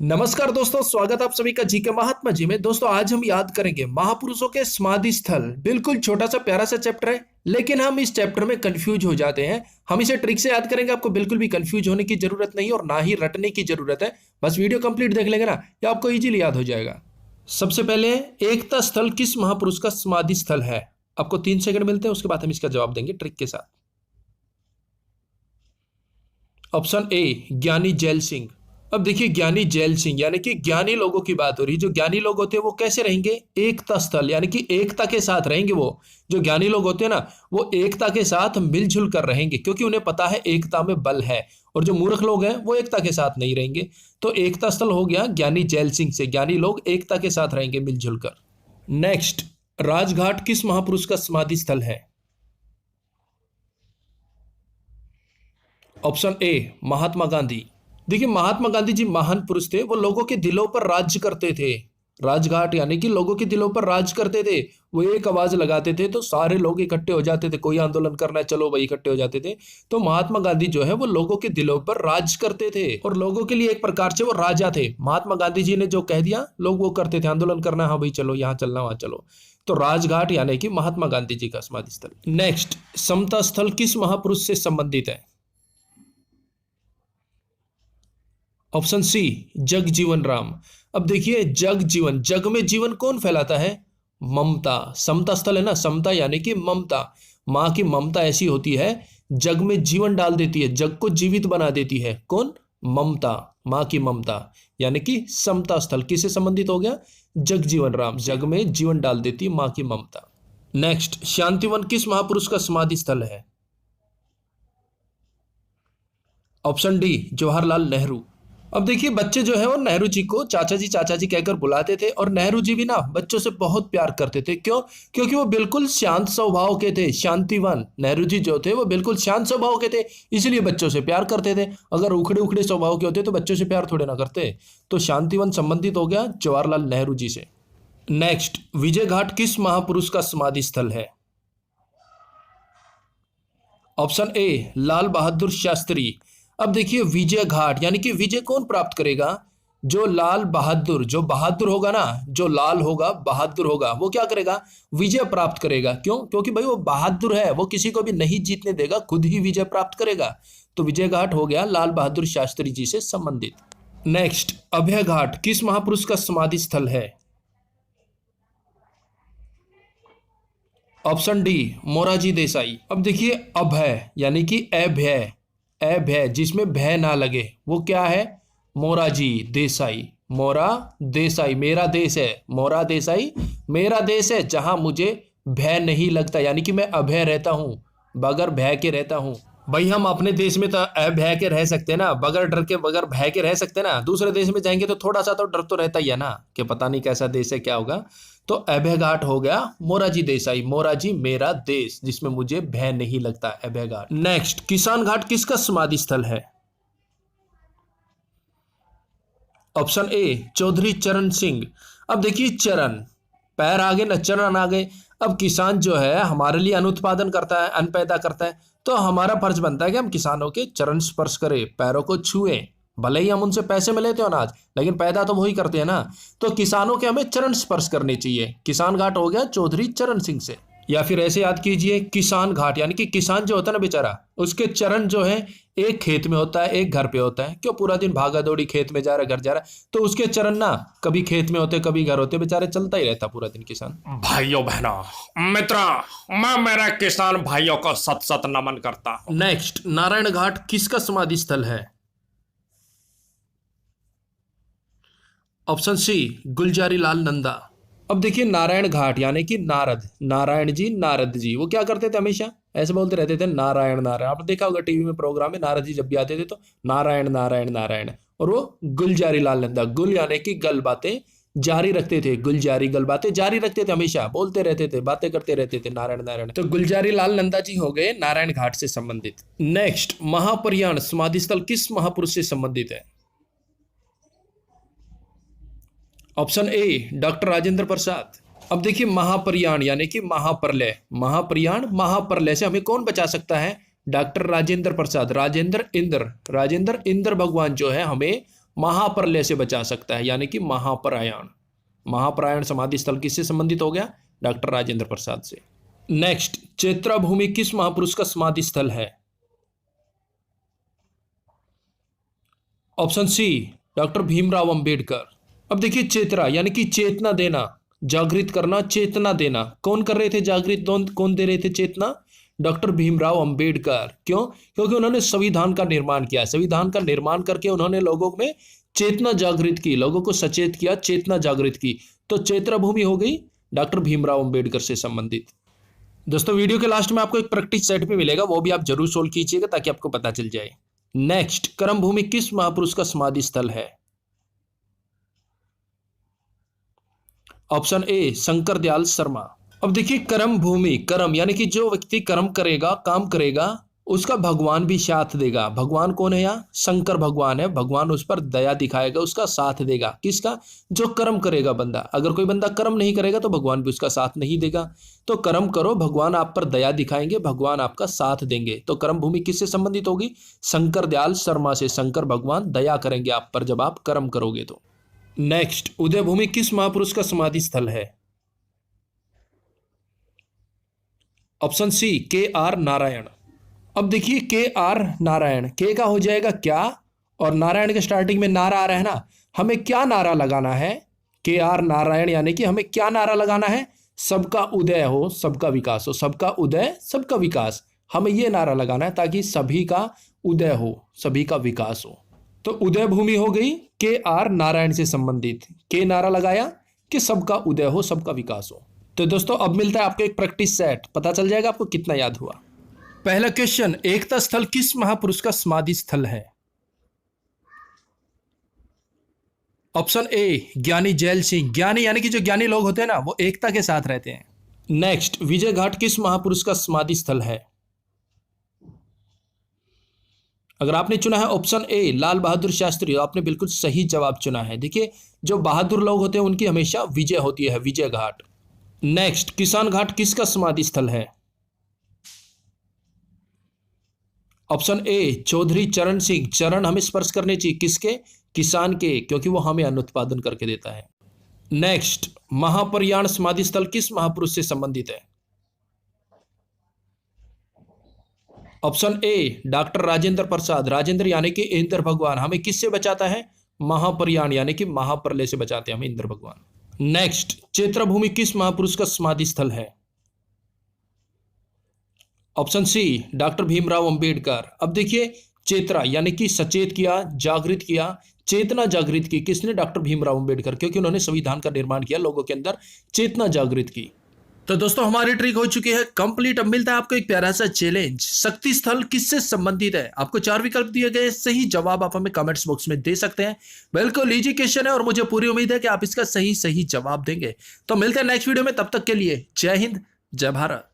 नमस्कार दोस्तों, स्वागत आप सभी का जी के महात्मा जी में। दोस्तों आज हम याद करेंगे महापुरुषों के समाधि स्थल। बिल्कुल छोटा सा प्यारा सा चैप्टर है, लेकिन हम इस चैप्टर में कंफ्यूज हो जाते हैं। हम इसे ट्रिक से याद करेंगे, आपको बिल्कुल भी कंफ्यूज होने की जरूरत नहीं और ना ही रटने की जरूरत है। बस वीडियो कंप्लीट देख लेंगे ना, ये आपको इजीली याद हो जाएगा। सबसे पहले, एकता स्थल किस महापुरुष का समाधि स्थल है? आपको 3 सेकंड मिलते हैं, उसके बाद हम इसका जवाब देंगे ट्रिक के साथ। ऑप्शन ए ज्ञानी जैल सिंह। अब देखिए, ज्ञानी जैल सिंह यानी कि ज्ञानी लोगों की बात हो रही है। जो ज्ञानी लोग होते हैं वो कैसे रहेंगे? एकता स्थल यानी कि एकता के साथ रहेंगे। वो जो ज्ञानी लोग होते हैं ना, वो एकता के साथ मिलजुल कर रहेंगे, क्योंकि उन्हें पता है एकता में बल है। और जो मूर्ख लोग हैं वो एकता के साथ नहीं रहेंगे। तो एकता स्थल हो गया ज्ञानी जैल सिंह से। ज्ञानी लोग एकता के साथ रहेंगे मिलजुल कर। नेक्स्ट, राजघाट किस महापुरुष का समाधि स्थल है? Option A Mahatma Gandhi. देखिए, महात्मा गांधी जी महान पुरुष थे। वो लोगों के दिलों पर राज्य करते थे। राजघाट यानी कि लोगों के दिलों पर राज करते थे। वो एक आवाज लगाते थे तो सारे लोग इकट्ठे हो जाते थे। कोई आंदोलन करना है, चलो भाई, इकट्ठे हो जाते थे। तो महात्मा गांधी जो है वो लोगों के दिलों पर राज करते थे और लोगों के लिए एक प्रकार से वो राजा थे। महात्मा गांधी जी ने जो कह दिया, लोग वो करते थे। आंदोलन करना, हाँ भाई चलो, यहाँ चलना, वहां चलो। तो राजघाट यानी कि महात्मा गांधी जी का समाधि स्थल। नेक्स्ट, समता स्थल किस महापुरुष से संबंधित है? Option C Jagjivan Ram. अब देखिए, जग जीवन, जग में जीवन कौन फैलाता है? ममता। समता स्थल है ना, समता यानी कि ममता। मां की ममता ऐसी होती है, जग में जीवन डाल देती है, जग को जीवित बना देती है। कौन? ममता। मां की ममता यानी कि समता स्थल किससे संबंधित हो गया? जगजीवन राम। जग में जीवन डाल देती है मां की ममता। नेक्स्ट, शांतिवन किस महापुरुष का समाधि स्थल है? Option D Jawaharlal Nehru. अब देखिए, बच्चे जो है वो नेहरू जी को चाचा जी कहकर बुलाते थे और नेहरू जी भी ना बच्चों से बहुत प्यार करते थे। क्यों? क्योंकि वो बिल्कुल शांत स्वभाव के थे, शांतिवन। नेहरू जी जो थे वो बिल्कुल शांत स्वभाव के थे, इसलिए बच्चों से प्यार करते थे। अगर उखड़े उखड़े स्वभाव के होते तो बच्चों से प्यार थोड़े ना करते। तो शांतिवन संबंधित हो गया जवाहरलाल नेहरू जी से। नेक्स्ट, विजय घाट किस महापुरुष का समाधि स्थल है? Option A Lal Bahadur Shastri. अब देखिए, विजय घाट यानी कि विजय कौन प्राप्त करेगा? जो लाल बहादुर, जो बहादुर होगा ना, जो लाल होगा, बहादुर होगा, वो क्या करेगा? विजय प्राप्त करेगा। क्यों? क्योंकि भाई वो बहादुर है, वो किसी को भी नहीं जीतने देगा, खुद ही विजय प्राप्त करेगा। तो विजय घाट हो गया लाल बहादुर शास्त्री जी से संबंधित। नेक्स्ट, अभय घाट किस महापुरुष का समाधि स्थल है? Option D Morarji Desai. अब देखिए, अभय यानी कि अभय, अभय जिसमें भय ना लगे, वो क्या है? मोरारजी देसाई। मोरा देसाई मेरा देश है, मोरा देसाई मेरा देश है, जहां मुझे भय नहीं लगता, यानी कि मैं अभय रहता हूं, बगैर भय के रहता हूं। भाई हम अपने देश में तो अभय के रह सकते हैं ना, बगैर डर के, बगैर भय के रह सकते हैं ना। दूसरे देश में जाएंगे तो थोड़ा सा तो डर तो रहता ही है ना, कि पता नहीं कैसा देश है, क्या होगा। तो अभय घाट हो गया मोरारजी देसाई। मोरारजी मेरा देश, जिसमें मुझे भय नहीं लगता, अभय घाट। नेक्स्ट, किसान घाट किसका समाधि स्थल है? ऑप्शन ए चौधरी चरण सिंह। अब देखिए, चरण पैर आ गए ना, चरण आ गए। अब किसान जो है हमारे लिए अन्न उत्पादन करता है, अन्न पैदा करता है। तो हमारा फर्ज बनता है कि हम किसानों के चरण स्पर्श करें, पैरों को छुएं। भले ही हम उनसे पैसे में लेते हो अनाज, लेकिन पैदा तो वही करते हैं ना। तो किसानों के हमें चरण स्पर्श करने चाहिए। किसान घाट हो गया चौधरी चरण सिंह से। या फिर ऐसे याद कीजिए, किसान घाट यानी कि किसान जो होता है ना बेचारा, उसके चरण जो है एक खेत में होता है, एक घर पे होता है। क्यों? पूरा दिन भागा दौड़ी, खेत में जा रहा है, घर जा रहा है, तो उसके चरण ना कभी खेत में होते, कभी घर होते, बेचारे चलता ही रहता पूरा दिन किसान। भाइयों बहनों, मित्रों, मैं मेरे किसान भाइयों को सत सत नमन करता हूं। नेक्स्ट, नारायण घाट किसका समाधि स्थल है? ऑप्शन सी गुलजारी लाल नंदा। अब देखिए, नारायण घाट यानी कि नारद, नारायण जी, नारद जी, वो क्या करते थे? हमेशा ऐसे बोलते रहते थे नारायण नारायण। आपने देखा होगा टीवी में प्रोग्राम में, नारद जी जब भी आते थे तो नारायण नारायण नारायण। और वो गुलजारी लाल नंदा, गुल यानी कि गल, बातें जारी रखते थे, गुलजारी गल, बातें जारी रखते थे, हमेशा बोलते रहते थे, बातें करते रहते थे, नारायण नारायण। तो गुलजारी लाल नंदा जी हो गए नारायण घाट से संबंधित। नेक्स्ट, महाप्रयाण समाधि स्थल किस महापुरुष से संबंधित है? Option A doctor Rajendra Prasad. अब देखिए, महाप्रयाण यानी कि महाप्रलय, महाप्रयाण, महाप्रलय से हमें कौन बचा सकता है? डॉक्टर राजेंद्र प्रसाद। राजेंद्र इंद्र, राजेंद्र इंद्र भगवान जो है हमें महाप्रलय से बचा सकता है, यानी कि महाप्रयाण। महाप्रयाण समाधि स्थल किससे संबंधित हो गया? डॉक्टर राजेंद्र प्रसाद से। नेक्स्ट, चैत्रा भूमि किस महापुरुष का समाधि स्थल है? Option C, doctor Bhimrao Ambedkar. अब देखिए, चेतरा यानी कि चेतना देना, जागृत करना, चेतना देना। कौन कर रहे थे जागृत? कौन दे रहे थे चेतना? डॉक्टर भीमराव अंबेडकर। क्यों? क्योंकि उन्होंने संविधान का निर्माण किया। संविधान का निर्माण करके उन्होंने लोगों में चेतना जागृत की, लोगों को सचेत किया, चेतना जागृत की। तो चैत्रा भूमि हो गई डॉक्टर भीमराव अंबेडकर से संबंधित। दोस्तों, वीडियो के लास्ट में आपको एक प्रैक्टिस सेट भी मिलेगा, वो भी आप जरूर सोल्व कीजिएगा ताकि आपको पता चल जाए। नेक्स्ट, करम भूमि किस महापुरुष का समाधि स्थल है? Option A, Shankar Dayal Sharma. अब देखिए, कर्म भूमि, कर्म यानी कि जो व्यक्ति कर्म करेगा, काम करेगा, उसका भगवान भी साथ देगा। भगवान कौन है यहाँ? शंकर भगवान है। भगवान उस पर दया दिखाएगा, उसका साथ देगा। किसका? जो कर्म करेगा बंदा। अगर कोई बंदा कर्म नहीं करेगा तो भगवान भी उसका साथ नहीं देगा। तो कर्म करो, भगवान आप पर दया दिखाएंगे, भगवान आपका साथ देंगे। तो कर्म भूमि किससे संबंधित होगी? शंकर दयाल शर्मा से। शंकर भगवान दया करेंगे आप पर जब आप कर्म करोगे तो। नेक्स्ट, उदय भूमि किस महापुरुष का समाधि स्थल है? ऑप्शन सी, के आर नारायण। अब देखिए, के आर नारायण, के का हो जाएगा क्या, और नारायण के स्टार्टिंग में नारा आ रहा है ना। हमें क्या नारा लगाना है? के आर नारायण यानी कि हमें क्या नारा लगाना है? सबका उदय हो, सबका विकास हो। सबका उदय, सबका विकास, हमें ये नारा लगाना है ताकि सभी का उदय हो, सभी का विकास हो। तो उदय भूमि हो गई के आर नारायण से संबंधित। के नारा लगाया कि सबका उदय हो, सबका विकास हो। तो दोस्तों, अब मिलता है आपको एक प्रैक्टिस सेट, पता चल जाएगा आपको कितना याद हुआ। पहला क्वेश्चन, एकता स्थल किस महापुरुष का समाधि स्थल है? ऑप्शन ए, ज्ञानी जैल सिंह। ज्ञानी यानी कि जो ज्ञानी लोग होते हैं ना, वो एकता के साथ रहते हैं। नेक्स्ट, विजय घाट किस महापुरुष का समाधि स्थल है? अगर आपने चुना है ऑप्शन ए, लाल बहादुर शास्त्री, तो आपने बिल्कुल सही जवाब चुना है। देखिए, जो बहादुर लोग होते हैं उनकी हमेशा विजय होती है, विजय घाट। नेक्स्ट, किसान घाट किसका समाधि स्थल है? ऑप्शन ए, चौधरी चरण सिंह। चरण हमें स्पर्श करने चाहिए, किसके? किसान के, क्योंकि वो हमें अन्न उत्पादन करके देता है। नेक्स्ट, महाप्रयाण समाधि स्थल किस महापुरुष से संबंधित है? Option A, doctor Rajendra Prasad. Rajendra यानी कि इंद्र भगवान हमें किससे बचाता है? महाप्रयाण यानी कि महाप्रलय से बचाते हैं हमें इंद्र भगवान। नेक्स्ट, चैत्रा भूमि किस महापुरुष का समाधि स्थल है? Option C, doctor Bhimrao Ambedkar. अब देखिए, चेतना यानी कि सचेत किया, जागृत किया, चेतना जागृत की किसने? डॉक्टर भीमराव अंबेडकर, क्योंकि उन्होंने संविधान का निर्माण किया, लोगों के अंदर चेतना जागृत की। तो दोस्तों, हमारी ट्रिक हो चुकी है कंप्लीट। अब मिलता है आपको एक प्यारा सा चैलेंज, शक्ति स्थल किससे संबंधित है? आपको 4 विकल्प दिए गए, सही जवाब आप हमें कमेंट्स बॉक्स में दे सकते हैं। बिल्कुल इजी क्वेश्चन है और मुझे पूरी उम्मीद है कि आप इसका सही जवाब देंगे। तो मिलते हैं नेक्स्ट वीडियो में, तब तक के लिए जय हिंद, जय भारत।